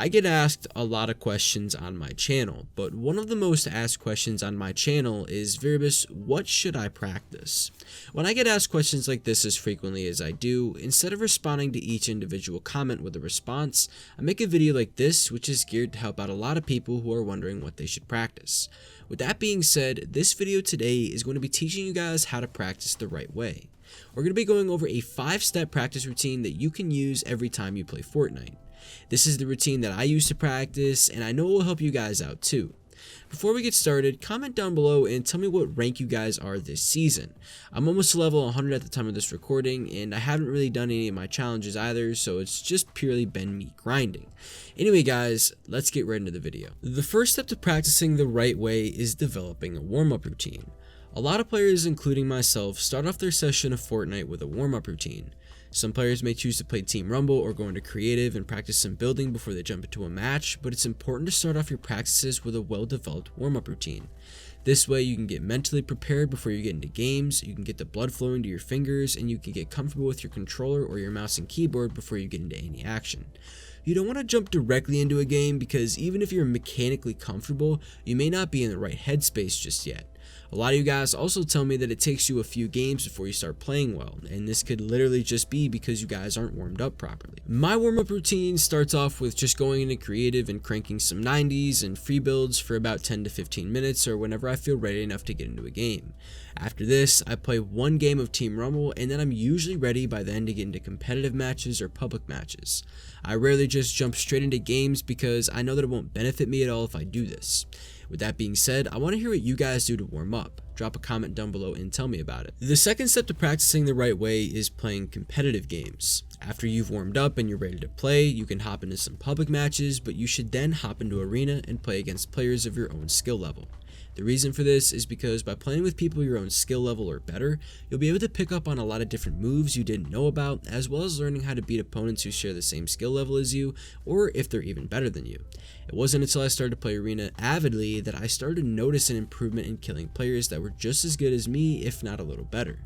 I get asked a lot of questions on my channel, but one of the most asked questions on my channel is, Verbus, what should I practice? When I get asked questions like this as frequently as I do, instead of responding to each individual comment with a response, I make a video like this which is geared to help out a lot of people who are wondering what they should practice. With that being said, this video today is going to be teaching you guys how to practice the right way. We're going to be going over a 5-step practice routine that you can use every time you play Fortnite. This is the routine that I use to practice, and I know it will help you guys out too. Before we get started, comment down below and tell me what rank you guys are this season. I'm almost to level 100 at the time of this recording, and I haven't really done any of my challenges either, so it's just purely been me grinding. Anyway guys, let's get right into the video. The first step to practicing the right way is developing a warm-up routine. A lot of players, including myself, start off their session of Fortnite with a warm-up routine. Some players may choose to play Team Rumble or go into creative and practice some building before they jump into a match, but it's important to start off your practices with a well-developed warm-up routine. This way you can get mentally prepared before you get into games, you can get the blood flowing to your fingers, and you can get comfortable with your controller or your mouse and keyboard before you get into any action. You don't want to jump directly into a game because even if you're mechanically comfortable, you may not be in the right headspace just yet. A lot of you guys also tell me that it takes you a few games before you start playing well, and this could literally just be because you guys aren't warmed up properly. My warm-up routine starts off with just going into creative and cranking some 90s and free builds for about 10 to 15 minutes or whenever I feel ready enough to get into a game. After this, I play one game of Team Rumble, and then I'm usually ready by then to get into competitive matches or public matches. I rarely just jump straight into games because I know that it won't benefit me at all if I do this. With that being said, I want to hear what you guys do to warm up. Drop a comment down below and tell me about it. The second step to practicing the right way is playing competitive games. After you've warmed up and you're ready to play, you can hop into some public matches, but you should then hop into arena and play against players of your own skill level. The reason for this is because by playing with people your own skill level or better, you'll be able to pick up on a lot of different moves you didn't know about, as well as learning how to beat opponents who share the same skill level as you, or if they're even better than you. It wasn't until I started to play arena avidly that I started to notice an improvement in killing players that were just as good as me, if not a little better.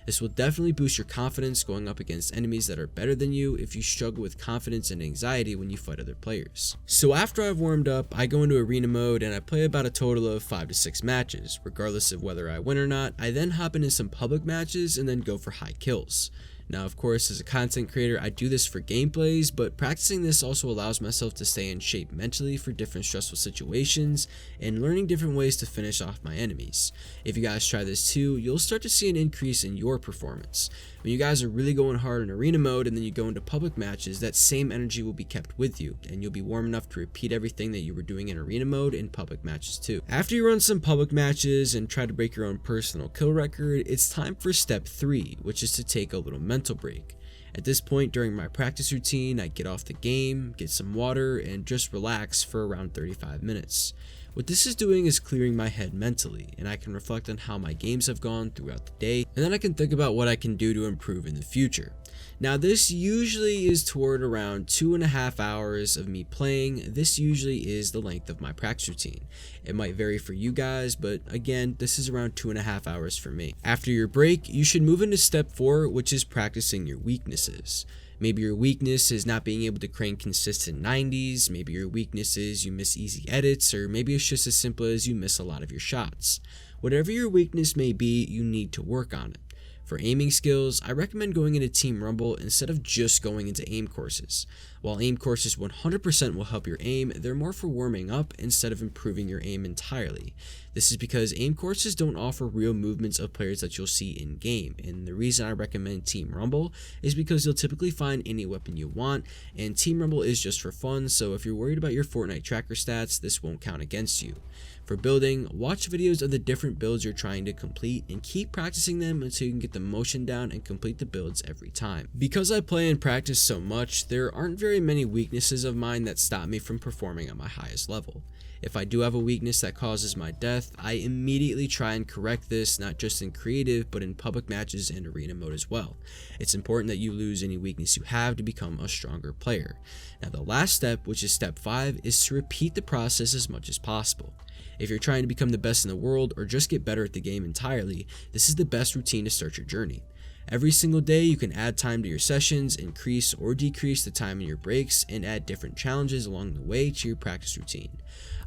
This will definitely boost your confidence going up against enemies that are better than you if you struggle with confidence and anxiety when you fight other players. So after I've warmed up, I go into arena mode and I play about a total of 5 to 6 matches. Regardless of whether I win or not, I then hop into some public matches and then go for high kills. Now, of course, as a content creator, I do this for gameplays, but practicing this also allows myself to stay in shape mentally for different stressful situations and learning different ways to finish off my enemies. If you guys try this too, you'll start to see an increase in your performance. When you guys are really going hard in arena mode and then you go into public matches, that same energy will be kept with you, and you'll be warm enough to repeat everything that you were doing in arena mode in public matches too. After you run some public matches and try to break your own personal kill record, it's time for step 3, which is to take a little mental break. At this point during my practice routine, I get off the game, get some water, and just relax for around 35 minutes. What this is doing is clearing my head mentally, and I can reflect on how my games have gone throughout the day, and then I can think about what I can do to improve in the future. Now this usually is toward around 2.5 hours of me playing. This usually is the length of my practice routine. It might vary for you guys, but again, this is around 2.5 hours for me. After your break, you should move into step 4, which is practicing your weaknesses. Maybe your weakness is not being able to crank consistent 90s, maybe your weakness is you miss easy edits, or maybe it's just as simple as you miss a lot of your shots. Whatever your weakness may be, you need to work on it. For aiming skills, I recommend going into Team Rumble instead of just going into aim courses. While aim courses 100% will help your aim, they're more for warming up instead of improving your aim entirely. This is because aim courses don't offer real movements of players that you'll see in game, and the reason I recommend Team Rumble is because you'll typically find any weapon you want, and Team Rumble is just for fun, so if you're worried about your Fortnite tracker stats, this won't count against you. For building, watch videos of the different builds you're trying to complete and keep practicing them until you can get the motion down and complete the builds every time. Because I play and practice so much, there aren't very many weaknesses of mine that stop me from performing at my highest level. If I do have a weakness that causes my death, I immediately try and correct this, not just in creative, but in public matches and arena mode as well. It's important that you lose any weakness you have to become a stronger player. Now the last step, which is step 5, is to repeat the process as much as possible. If you're trying to become the best in the world or just get better at the game entirely, this is the best routine to start your journey. Every single day you can add time to your sessions, increase or decrease the time in your breaks, and add different challenges along the way to your practice routine.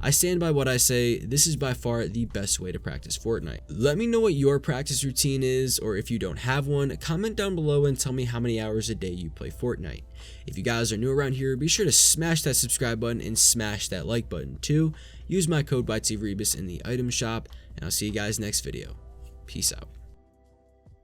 I stand by what I say, this is by far the best way to practice Fortnite. Let me know what your practice routine is, or if you don't have one, comment down below and tell me how many hours a day you play Fortnite. If you guys are new around here, be sure to smash that subscribe button and smash that like button too. Use my code ByTeeVerebus in the item shop, and I'll see you guys next video. Peace out.